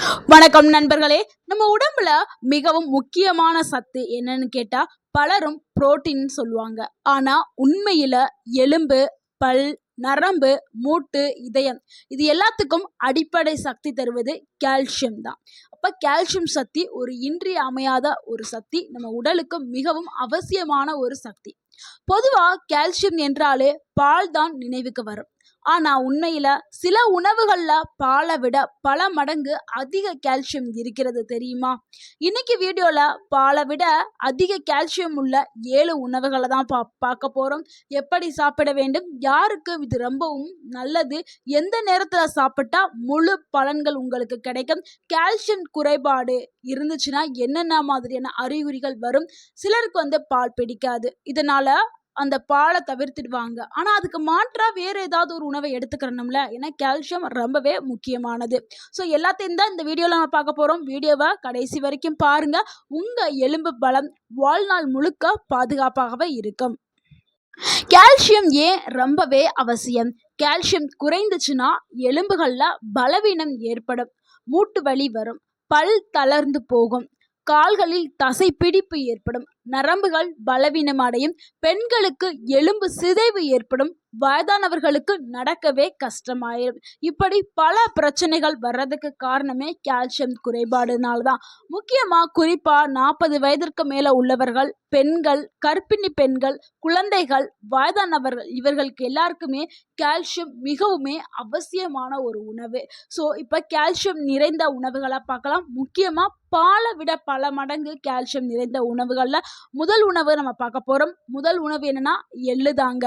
வணக்கம் நண்பர்களே. நம்ம உடம்புல மிகவும் முக்கியமான சத்து என்னன்னு கேட்டா பலரும் புரோட்டீன் சொல்லுவாங்க. ஆனா உண்மையில எலும்பு, பல், நரம்பு, மூட்டு, இதயம் இது எல்லாத்துக்கும் அடிப்படை சக்தி தருவது கால்சியம் தான். அப்ப கால்சியம் சக்தி ஒரு இன்றியமையாத ஒரு சக்தி, நம்ம உடலுக்கு மிகவும் அவசியமான ஒரு சக்தி. பொதுவா கால்சியம் என்றாலே பால் தான் நினைவுக்கு வரும். ஆனா உண்மையில சில உணவுகள்ல பாலை விட பல மடங்கு அதிக கால்சியம் இருக்கிறது தெரியுமா? இன்னைக்கு வீடியோல பாலை விட அதிக கால்சியம் உள்ள 7 உணவுகளை தான் பார்க்க போறோம். எப்படி சாப்பிட வேண்டும், யாருக்கு இது ரொம்பவும் நல்லது, எந்த நேரத்துல சாப்பிட்டா முழு பலன்கள் உங்களுக்கு கிடைக்கும், கால்சியம் குறைபாடு இருந்துச்சுன்னா என்னென்ன மாதிரியான அறிகுறிகள் வரும். சிலருக்கு பால் பிடிக்காது, இதனால அந்த பாலை தவிர்த்துடுவாங்க. ஆனா அதுக்கு மாற்றா வேற ஏதாவது ஒரு உணவை எடுத்துக்கிறணும்ல, ஏன்னா கால்சியம் ரொம்பவே முக்கியமானது. ஸோ எல்லாத்தையும் தான் இந்த வீடியோவில் நம்ம பார்க்க போறோம். வீடியோவை கடைசி வரைக்கும் பாருங்க. உங்க எலும்பு பலம் வாழ்நாள் முழுக்க பாதுகாப்பாகவே இருக்கும். கால்சியம் ஏன் ரொம்பவே அவசியம்? கால்சியம் குறைந்துச்சுன்னா எலும்புகள்ல பலவீனம் ஏற்படும், மூட்டு வலி வரும், பல் தளர்ந்து போகும், கால்களில் தசை பிடிப்பு ஏற்படும், நரம்புகள் பலவீனமடையும், பெண்களுக்கு எலும்பு சிதைவு ஏற்படும், வயதானவர்களுக்கு நடக்கவே கஷ்டமாயிரும். இப்படி பல பிரச்சனைகள் வர்றதுக்கு காரணமே கால்சியம் குறைபாடுனால தான். முக்கியமா குறிப்பா 40 வயதிற்கு மேல உள்ளவர்கள், பெண்கள், கர்ப்பிணி பெண்கள், குழந்தைகள், வயதானவர்கள் இவர்களுக்கு எல்லாருக்குமே கால்சியம் மிகவுமே அவசியமான ஒரு உணவு. ஸோ இப்போ கால்சியம் நிறைந்த உணவுகளை பார்க்கலாம். முக்கியமா பாலை விட பல மடங்கு கால்சியம் நிறைந்த உணவுகள்ல முதல் உணவு நம்ம பார்க்க போறோம். முதல் உணவு என்னன்னா எள்ளு தாங்க.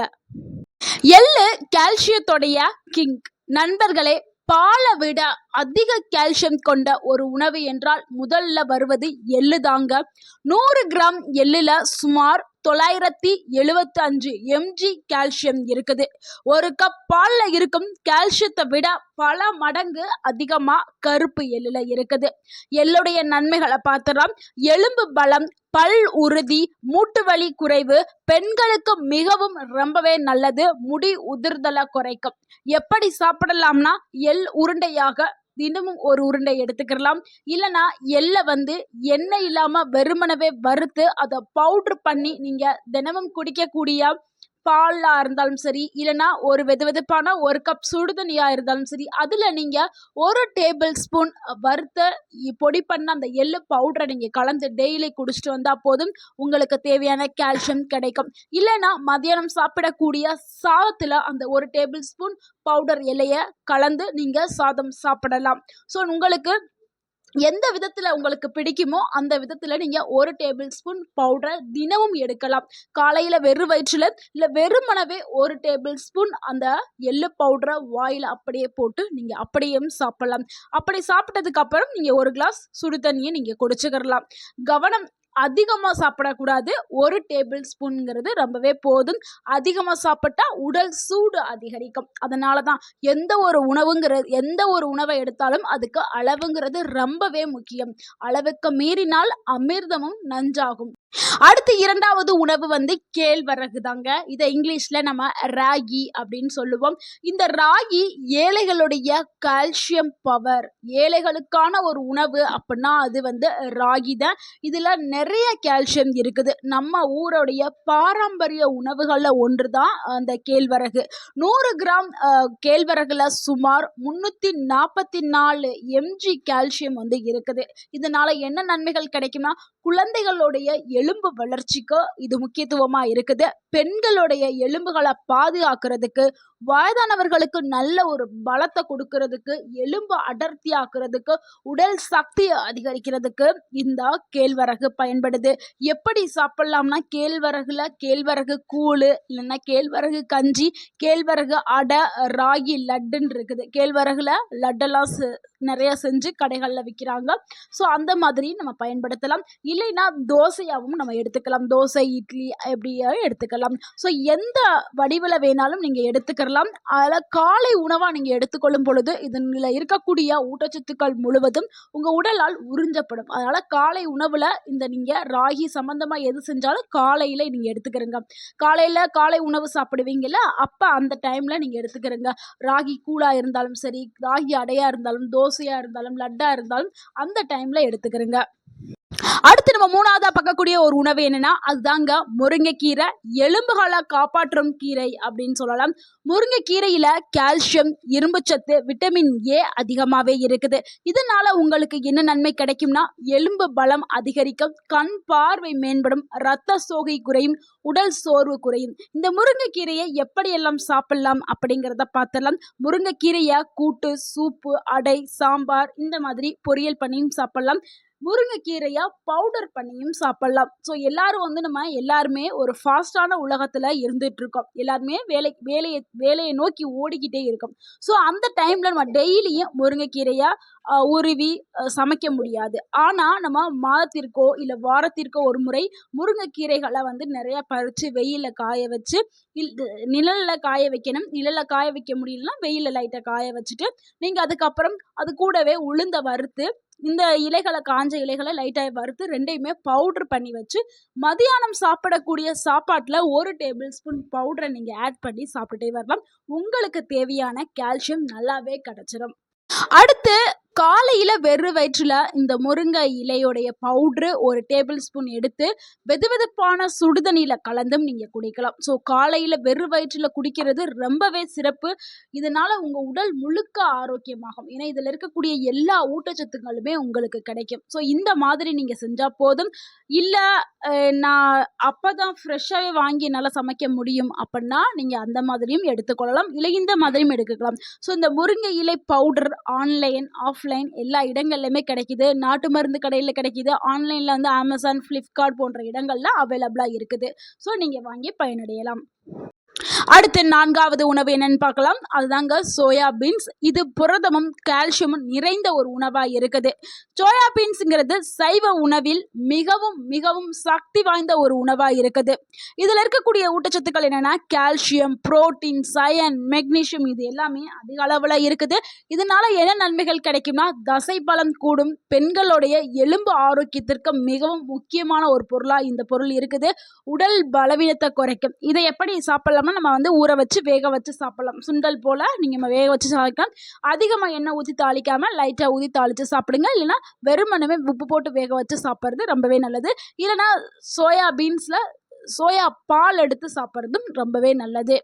எள்ளு கால்சியத்தோடைய கிங். நண்பர்களே, பாலை விட அதிக கால்சியம் கொண்ட ஒரு உணவு என்றால் முதல்ல வருவது எள்ளு தாங்க. 100 கிராம் எள்ளுல சுமார் 975 mg கால்சியம் இருக்குது. ஒரு கப் பால்ல இருக்கும் கால்சியத்தை விட பல மடங்கு அதிகமா கருப்பு எள்ளுல இருக்குது. எள்ளுடைய நன்மைகளை பார்த்தலாம். எலும்பு பலம், பல் உறுதி, மூட்டு வலி குறைவு, பெண்களுக்கு மிகவும் ரொம்பவே நல்லது, முடி உதிர்தலை குறைக்கும். எப்படி சாப்பிடலாம்னா, எள் உருண்டையாக தினமும் ஒரு உருண்டை எடுத்துக்கலாம். இல்லைனா எள்ளை எண்ணெய் இல்லாம வெறுமனவே வறுத்து அதை பவுடர் பண்ணி நீங்க தினமும் குடிக்கக்கூடிய பாலா இருந்தாலும் சரி, இல்லைனா ஒரு வெதுவெதுப்பான ஒரு கப் சுடுதண்ணியா இருந்தாலும் சரி, அதுல நீங்க 1 டேபிள் ஸ்பூன் வறுத்த பொடி பண்ண அந்த எள்ளு பவுடரை நீங்க கலந்து டெய்லி குடிச்சிட்டு வந்தா போதும், உங்களுக்கு தேவையான கால்சியம் கிடைக்கும். இல்லைனா மதியானம் சாப்பிடக்கூடிய சாதத்துல அந்த 1 டேபிள் ஸ்பூன் பவுடர் எல்லையை கலந்து நீங்க சாதம் சாப்பிடலாம். ஸோ உங்களுக்கு எந்த விதத்துல உங்களுக்கு பிடிக்குமோ அந்த விதத்துல நீங்க 1 டேபிள் ஸ்பூன் பவுடரை தினமும் எடுக்கலாம். காலையில வெறும் வயிற்றுல இல்ல வெறுமனவே 1 டேபிள் ஸ்பூன் அந்த எள்ளு பவுடரை வாயில அப்படியே போட்டு நீங்க அப்படியும் சாப்பிடலாம். அப்படி சாப்பிட்டதுக்கு அப்புறம் நீங்க 1 கிளாஸ் சுடு தண்ணியை நீங்க குடிச்சுக்கலாம். கவனம், அதிகமாக சாப்பிடக்கூடாது. 1 டேபிள் ஸ்பூன்ங்கிறது ரொம்பவே போதும். அதிகமாக சாப்பிட்டா உடல் சூடு அதிகரிக்கும். அதனால தான் எந்த ஒரு உணவை எடுத்தாலும் அதுக்கு அளவுங்கிறது ரொம்பவே முக்கியம். அளவுக்கு மீறினால் அமிர்தமும் நஞ்சாகும். அடுத்து 2வது உணவு கேழ்வரகு தாங்க. இதை இங்கிலீஷ்ல நம்ம ராகி அப்படின்னு சொல்லுவோம். இந்த ராகி ஏழைகளுடைய கால்சியம் பவர். ஏழைகளுக்கான ஒரு உணவு அப்படின்னா அது ராகி தான். இதுல நிறைய கால்சியம் இருக்குது. நம்ம ஊருடைய பாரம்பரிய உணவுகள்ல ஒன்று தான் அந்த கேழ்வரகு. 100 கிராம் கேழ்வரகுல சுமார் 344 mg கால்சியம் இருக்குது. இதனால என்ன நன்மைகள் கிடைக்குமா? குழந்தைகளுடைய எலும்பு வளர்ச்சிக்கு இது முக்கியத்துவமா இருக்குது. பெண்களுடைய எலும்புகளை பாதுகாக்கிறதுக்கு, வயதானவர்களுக்கு நல்ல ஒரு பலத்தை கொடுக்கறதுக்கு, எலும்பு அடர்த்தி ஆக்குறதுக்கு, உடல் சக்தியை அதிகரிக்கிறதுக்கு இந்த கேழ்வரகு பயன்படுது. எப்படி சாப்பிடலாம்னா, கேழ்வரகு கூழ், இல்லைன்னா கேழ்வரகு கஞ்சி, கேழ்வரகு அடை, ராகி லட்டுன்னு இருக்குது. கேழ்வரகுல லட்டெல்லாம் நிறைய செஞ்சு கடைகளில் விற்கிறாங்க. ஸோ அந்த மாதிரி நம்ம பயன்படுத்தலாம். இல்லைன்னா தோசையாகவும் நம்ம எடுத்துக்கலாம். தோசை, இட்லி எப்படியா எடுத்துக்கலாம். ஸோ எந்த வடிவில் வேணாலும் நீங்கள் எடுத்துக்கலாம். அதில் காலை உணவாக நீங்கள் எடுத்துக்கொள்ளும் பொழுது இதில் இருக்கக்கூடிய ஊட்டச்சத்துக்கள் முழுவதும் உங்கள் உடலால் உறிஞ்சப்படும். அதனால் காலை உணவில் நீங்கள் நீங்கள் ராகி சம்மந்தமாக எது செஞ்சாலும் காலையில் நீங்கள் எடுத்துக்கிறங்க. காலை உணவு சாப்பிடுவீங்கல்ல, அப்போ அந்த டைமில் நீங்கள் எடுத்துக்கிறங்க. ராகி கூழாக இருந்தாலும் சரி, ராகி அடையாக இருந்தாலும், தோசையாக இருந்தாலும், லட்டாக இருந்தாலும் அந்த டைமில் எடுத்துக்கிறங்க. அடுத்து நம்ம மூணாவதா பார்க்கக்கூடிய ஒரு உணவு என்னன்னா, அதுதாங்க முருங்கைக்கீரை. எலும்புகளை காப்பாற்றும் கீரை அப்படின்னு சொல்லலாம். முருங்கைக்கீரையில கால்சியம், இரும்புச்சத்து, விட்டமின் ஏ அதிகமாகவே இருக்குது. இதனால உங்களுக்கு என்ன நன்மை கிடைக்கும்னா, எலும்பு பலம் அதிகரிக்கும், கண் பார்வை மேம்படும், இரத்த சோகை குறையும், உடல் சோர்வு குறையும். இந்த முருங்கைக்கீரையை எப்படியெல்லாம் சாப்பிடலாம் அப்படிங்கிறத பார்த்துடலாம். முருங்கைக்கீரையை கூட்டு, சூப்பு, அடை, சாம்பார் இந்த மாதிரி பொரியல் பண்ணியும் சாப்பிடலாம். முருங்கைக்கீரையை பவுடர் பண்ணியும் சாப்பிடலாம். ஸோ எல்லாரும் நம்ம எல்லாருமே ஒரு ஃபாஸ்டான உலகத்தில் இருந்துட்டு இருக்கோம். எல்லாருமே வேலையை நோக்கி ஓடிக்கிட்டே இருக்கோம். ஸோ அந்த டைமில் நம்ம டெய்லியும் முருங்கைக்கீரையை உருவி சமைக்க முடியாது. ஆனால் நம்ம மாதத்திற்கோ இல்லை வாரத்திற்கோ ஒரு முறை முருங்கைக்கீரைகளை நிறையா பறித்து வெயிலில் காய வச்சு நிழலில் காய வைக்கணும். நிழலில் காய வைக்க முடியலன்னா வெயிலில் லைட்டாக காய வச்சுட்டு நீங்கள் அதுக்கப்புறம் அது கூடவே உளுந்த வறுத்து இந்த காஞ்ச இலைகளை லைட்டாக வறுத்து ரெண்டையுமே பவுட்ரு பண்ணி வச்சு மதியானம் சாப்பிடக்கூடிய சாப்பாட்டில் 1 டேபிள் ஸ்பூன் பவுடரை நீங்கள் ஆட் பண்ணி சாப்பிட்டுட்டே வரலாம். உங்களுக்கு தேவையான கால்சியம் நல்லாவே கிடச்சிரும். அடுத்து காலையில் வெறும் வயிற்றில் இந்த முருங்கை இலையோடைய பவுட்ரு 1 டேபிள் ஸ்பூன் எடுத்து வெதுவெதுப்பான சுடுதண்ணியில் கலந்தும் நீங்கள் குடிக்கலாம். ஸோ காலையில் வெறும் வயிற்றில் குடிக்கிறது ரொம்பவே சிறப்பு. இதனால் உங்கள் உடல் முழுக்க ஆரோக்கியமாகும். ஏன்னா இதில் இருக்கக்கூடிய எல்லா ஊட்டச்சத்துக்களுமே உங்களுக்கு கிடைக்கும். ஸோ இந்த மாதிரி நீங்கள் செஞ்சால் போதும். இல்லை நான் அப்போ தான் ஃப்ரெஷ்ஷாகவே வாங்கி என்னால் சமைக்க முடியும் அப்படின்னா நீங்கள் அந்த மாதிரியும் எடுத்துக்கொள்ளலாம். இல்லை இந்த மாதிரியும் எடுத்துக்கலாம். ஸோ இந்த முருங்கை இலை பவுடர் ஆன்லைன், ஆஃப்லைன் எல்லா இடங்கள்லையுமே கிடைக்குது. நாட்டு மருந்து கடையில் கிடைக்குது. ஆன்லைனில் அமேசான், ஃப்ளிப்கார்ட் போன்ற இடங்கள்ல அவைலபிளாக இருக்குது. ஸோ நீங்கள் வாங்கி பயனடையலாம். அடுத்து 4வது உணவு என்னன்னு பார்க்கலாம். அதுதாங்க சோயா பீன்ஸ். இது புரதமும் கால்சியமும் நிறைந்த ஒரு உணவாக இருக்குது. சோயா பீன்ஸுங்கிறது சைவ உணவில் மிகவும் மிகவும் சக்தி வாய்ந்த ஒரு உணவாக இருக்குது. இதில் இருக்கக்கூடிய ஊட்டச்சத்துக்கள் என்னென்னா கால்சியம், புரோட்டீன், சயன், மெக்னீஷியம் இது எல்லாமே அதிக அளவில் இருக்குது. இதனால என்ன நன்மைகள் கிடைக்கும்னா, தசை பலம் கூடும், பெண்களுடைய எலும்பு ஆரோக்கியத்திற்கு மிகவும் முக்கியமான ஒரு பொருளாக இந்த பொருள் இருக்குது. உடல் பலவீனத்தை குறைக்கும். இதை எப்படி சாப்பிடலாம்? நம்ம ஊற வச்சு வேக வச்சு சாப்பிடலாம். சுண்டல் போல் நீங்கள் வேக வச்சு சாப்பிடலாம். அதிகமாக எண்ணெய் ஊற்றி தாளிக்காமல் லைட்டாக ஊற்றி தாளித்து சாப்பிடுங்க. இல்லைனா வெறுமனவே உப்பு போட்டு வேக வச்சு சாப்பிட்றது ரொம்பவே நல்லது. இல்லைனா சோயா பீன்ஸில் சோயா பால் எடுத்து சாப்பிட்றதும் ரொம்பவே நல்லது.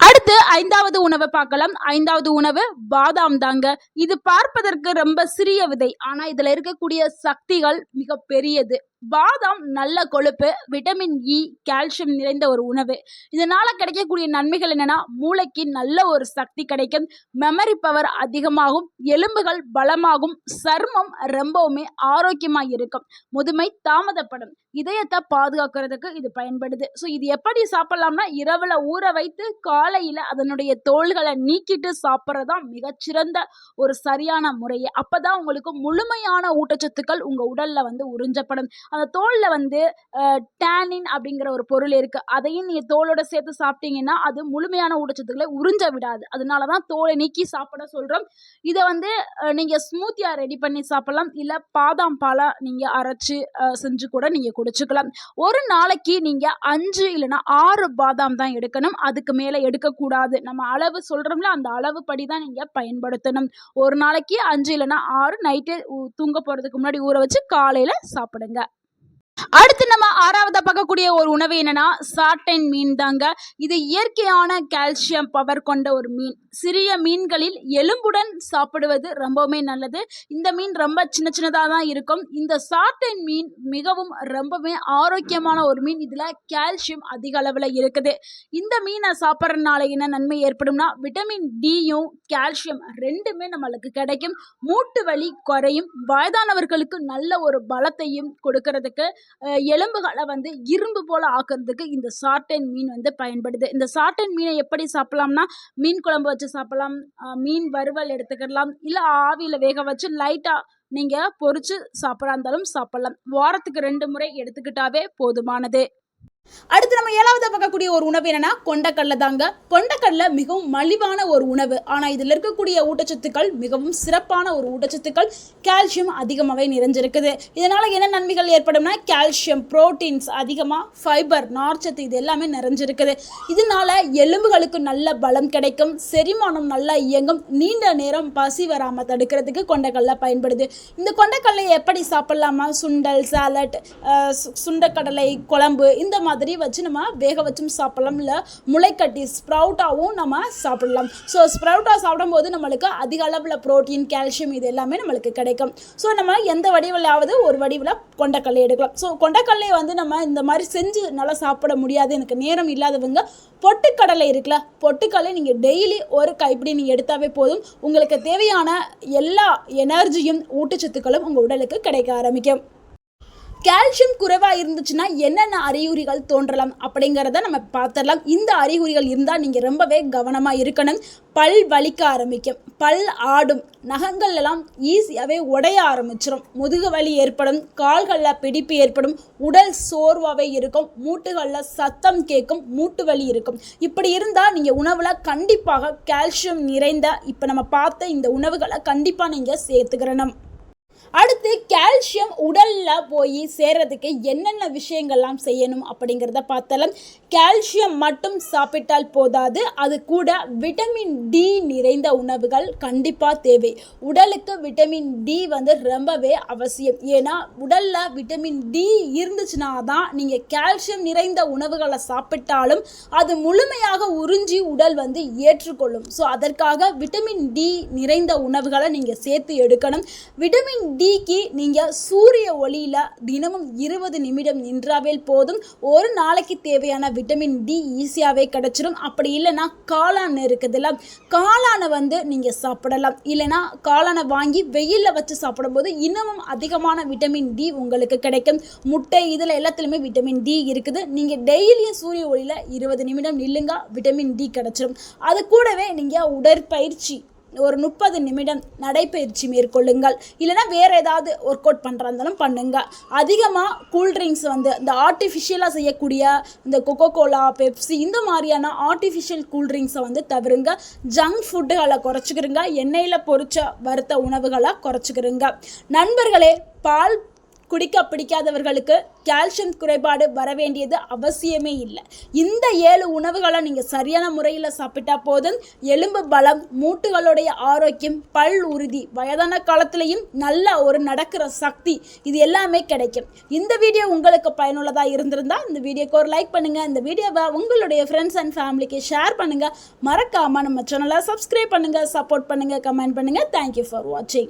அடுத்து 5வது உணவை பார்க்கலாம். 5வது உணவு பாதாம் தாங்க. இது பார்ப்பதற்கு ரொம்ப சிறிய விதை, ஆனால் இதில் இருக்கக்கூடிய சக்திகள் மிக பெரியது. பாதாம் நல்ல கொழுப்பு, விட்டமின் இ, கால்சியம் நிறைந்த ஒரு உணவு. இதனால் கிடைக்கக்கூடிய நன்மைகள் என்னென்னா, மூளைக்கு நல்ல ஒரு சக்தி கிடைக்கும், மெமரி பவர் அதிகமாகும், எலும்புகள் பலமாகும், சருமம் ரொம்பவுமே ஆரோக்கியமாக இருக்கும், முதுமை தாமதப்படும், இதயத்தை பாதுகாக்கிறதுக்கு இது பயன்படுது. ஸோ இது எப்படி சாப்பிட்லாம்னா, இரவில் ஊற வைத்து காலையில் அதனுடைய தோள்களை நீக்கிட்டு சாப்பிட்றதான் மிகச்சிறந்த ஒரு சரியான முறையே. அப்போ தான் உங்களுக்கு முழுமையான ஊட்டச்சத்துக்கள் உங்கள் உடலில் உறிஞ்சப்படும். அந்த தோலில் டேனின் அப்படிங்கிற ஒரு பொருள் இருக்குது. அதையும் நீங்கள் தோலோட சேர்த்து சாப்பிட்டீங்கன்னா அது முழுமையான ஊட்டச்சத்துக்களை உறிஞ்ச விடாது. அதனால தான் தோலை நீக்கி சாப்பிட சொல்கிறோம். இதை நீங்கள் ஸ்மூத்தியாக ரெடி பண்ணி சாப்பிடலாம். இல்லை பாதாம் பாலை நீங்கள் அரைச்சி செஞ்சு கூட நீங்கள் குடிச்சுக்கலாம். ஒரு நாளைக்கு நீங்கள் 5 இல்லைனா 6 பாதாம் தான் எடுக்கணும். அதுக்கு மேலே எடுக்கக்கூடாது. நம்ம அளவு சொல்கிறோம்ல, அந்த அளவு படி தான் நீங்கள் பயன்படுத்தணும். ஒரு நாளைக்கு 5 இல்லைனா 6 நைட்டு தூங்க போகிறதுக்கு முன்னாடி ஊற வச்சு காலையில் சாப்பிடுங்க. அடுத்து நம்ம 6வதா பார்க்கக்கூடிய ஒரு உணவு என்னன்னா, சாட்டன் மீன் தாங்க. இது இயற்கையான கால்சியம் பவர் கொண்ட ஒரு மீன். சிறிய மீன்களில் எலும்புடன் சாப்பிடுவது ரொம்பவுமே நல்லது. இந்த மீன் ரொம்ப சின்னதாக தான் இருக்கும். இந்த சாட்டன் மீன் மிகவும் ரொம்பவே ஆரோக்கியமான ஒரு மீன். இதில் கால்சியம் அதிக அளவில் இருக்குது. இந்த மீனை சாப்பிட்றதுனால என்ன நன்மை ஏற்படும்னா, விட்டமின் டியும் கால்சியம் ரெண்டுமே நம்மளுக்கு கிடைக்கும். மூட்டு வலி குறையும். வயதானவர்களுக்கு நல்ல ஒரு பலத்தையும் கொடுக்கறதுக்கு, எலும்புகளை இரும்பு போல ஆக்கிறதுக்கு இந்த சாட்டன் மீன் பயன்படுது. இந்த சாட்டன் மீனை எப்படி சாப்பிடலாம்னா, மீன் குழம்பு வச்சு சாப்பிடலாம், மீன் வறுவல் எடுத்துக்கலாம், இல்லை ஆவியில் வேக வச்சு லைட்டாக நீங்கள் பொரிச்சு சாப்பிட்றா இருந்தாலும் சாப்பிடலாம். வாரத்துக்கு 2 முறை எடுத்துக்கிட்டாவே போதுமானது. அடுத்து நம்ம 7வது பார்க்கக்கூடிய ஒரு உணவு என்னன்னா கொண்டக்கடலை தாங்க. கொண்டக்கடலை மிகவும் மலிவான ஒரு உணவு. ஆனால் இதில் இருக்கக்கூடிய ஊட்டச்சத்துக்கள் மிகவும் சிறப்பான ஒரு ஊட்டச்சத்துக்கள். கால்சியம் அதிகமாகவே நிறைஞ்சிருக்குது. இதனால் என்ன நன்மைகள் ஏற்படும்னா கால்சியம், புரோட்டீன்ஸ் அதிகமாக, ஃபைபர், நார்ச்சத்து இது எல்லாமே நிறைஞ்சிருக்குது. இதனால எலும்புகளுக்கு நல்ல பலம் கிடைக்கும், செரிமானம் நல்லா இயங்கும், நீண்ட நேரம் பசி வராமல் தடுக்கிறதுக்கு கொண்டக்கடலை பயன்படுது. இந்த கொண்டக்கடலையை எப்படி சாப்பிடலாமா? சுண்டல், சாலட், சுண்டக்கடலை குழம்பு இந்த மாதிரி வச்சு நம்ம வேக வச்சும் சாப்பிடலாம். இல்லை முளைக்கட்டி ஸ்ப்ரவுட்டாகவும் நம்ம சாப்பிடலாம். ஸோ ஸ்ப்ரவுட்டாக சாப்பிடும்போது நம்மளுக்கு அதிக அளவில் புரோட்டீன், கால்சியம் இது எல்லாமே நம்மளுக்கு கிடைக்கும். ஸோ நம்ம எந்த வடிவிலாவது ஒரு வடிவில் கொண்டக்கடலை எடுக்கலாம். ஸோ கொண்டக்கடலையை வந்து நம்ம இந்த மாதிரி செஞ்சு நல்லா சாப்பிட முடியாது, எனக்கு நேரம் இல்லாதவங்க பொட்டுக்கடலை இருக்குல்ல, பொட்டுக்கடலை நீங்கள் டெய்லி ஒரு கைப்பிடி நீங்கள் எடுத்தாவே போதும். உங்களுக்கு தேவையான எல்லா எனர்ஜியும் ஊட்டச்சத்துக்களும் உங்கள் உடலுக்கு கிடைக்க ஆரம்பிக்கும். கால்சியம் குறைவாக இருந்துச்சுன்னா என்னென்ன அறிகுறிகள் தோன்றலாம் அப்படிங்கிறத நம்ம பார்த்துடலாம். இந்த அறிகுறிகள் இருந்தால் நீங்கள் ரொம்பவே கவனமாக இருக்கணும். பல் வலிக்க ஆரம்பிக்கும், பல் ஆடும், நகங்கள் எல்லாம் ஈஸியாகவே உடைய ஆரம்பிச்சிடும், முதுகு வலி ஏற்படும், கால்களில் பிடிப்பு ஏற்படும், உடல் சோர்வாகவே இருக்கும், மூட்டுகளில் சத்தம் கேட்கும், மூட்டு வலி இருக்கும். இப்படி இருந்தால் நீங்கள் உணவில் கண்டிப்பாக கால்சியம் நிறைந்த இப்போ நம்ம பார்த்த இந்த உணவுகளை கண்டிப்பாக நீங்கள் சேர்த்துக்கிறணும். அடுத்து கால்சியம் உடலில் போய் சேர்றதுக்கு என்னென்ன விஷயங்கள்லாம் செய்யணும் அப்படிங்கிறத பார்த்தாலும் கால்சியம் மட்டும் சாப்பிட்டால் போதாது, அது கூட விட்டமின் டி நிறைந்த உணவுகள் கண்டிப்பாக தேவை. உடலுக்கு விட்டமின் டி வந்து ரொம்பவே அவசியம். ஏன்னா உடலில் விட்டமின் டி இருந்துச்சுன்னா தான் நீங்கள் கால்சியம் நிறைந்த உணவுகளை சாப்பிட்டாலும் அது முழுமையாக உறிஞ்சி உடல் வந்து ஏற்றுக்கொள்ளும். ஸோ அதற்காக விட்டமின் டி நிறைந்த உணவுகளை நீங்கள் சேர்த்து எடுக்கணும். விட்டமின் டிக்கு நீங்கள் சூரிய ஒளியில் தினமும் 20 நிமிடம் நின்றாவே போதும். ஒரு நாளைக்கு தேவையான விட்டமின் டி ஈஸியாகவே கிடச்சிடும். அப்படி இல்லைன்னா காளான் இருக்குதுல்ல, காளானை வந்து நீங்கள் சாப்பிடலாம். இல்லைனா காளானை வாங்கி வெயிலில் வச்சு சாப்பிடும்போது இன்னமும் அதிகமான விட்டமின் டி உங்களுக்கு கிடைக்கும். முட்டை இதில் எல்லாத்துலேயுமே விட்டமின் டி இருக்குது. நீங்கள் டெய்லியும் சூரிய ஒளியில் 20 நிமிடம் நில்லுங்க, விட்டமின் டி கிடச்சிடும். அது கூடவே நீங்கள் உடற்பயிற்சி ஒரு 30 நிமிடம் நடைப்பயிற்சி மேற்கொள்ளுங்கள். இல்லைனா வேறு ஏதாவது ஒர்க் அவுட் பண்ணுறாந்தாலும் பண்ணுங்க. அதிகமாக கூல்ட்ரிங்க்ஸ் வந்து இந்த ஆர்டிஃபிஷியலாக செய்யக்கூடிய இந்த கொக்கோகோலா, பெப்சி இந்த மாதிரியான ஆர்டிஃபிஷியல் கூல்ட்ரிங்க்ஸை வந்து தவிருங்க. ஜங்க் ஃபுட்டுகளை குறைச்சிக்கிறங்க. எண்ணெயில் பொரிச்ச வறுத்த உணவுகளை குறைச்சிக்கிறங்க. நண்பர்களே, பால் குடிக்க பிடிக்காதவர்களுக்கு கால்சியம் குறைபாடு வர வேண்டியது அவசியமே இல்லை. இந்த 7 உணவுகளை நீங்கள் சரியான முறையில் சாப்பிட்டா போதும். எலும்பு பலம், மூட்டுகளுடைய ஆரோக்கியம், பல் உறுதி, வயதான காலத்திலையும் நல்ல ஒரு நடக்கிற சக்தி இது எல்லாமே கிடைக்கும். இந்த வீடியோ உங்களுக்கு பயனுள்ளதாக இருந்திருந்தால் இந்த வீடியோக்கு ஒரு லைக் பண்ணுங்கள். இந்த வீடியோவை உங்களுடைய ஃப்ரெண்ட்ஸ் அண்ட் ஃபேமிலிக்கு ஷேர் பண்ணுங்கள். மறக்காமல் நம்ம சேனலை சப்ஸ்கிரைப் பண்ணுங்கள், சப்போர்ட் பண்ணுங்கள், கமெண்ட் பண்ணுங்கள். தேங்க்யூ ஃபார் வாட்சிங்.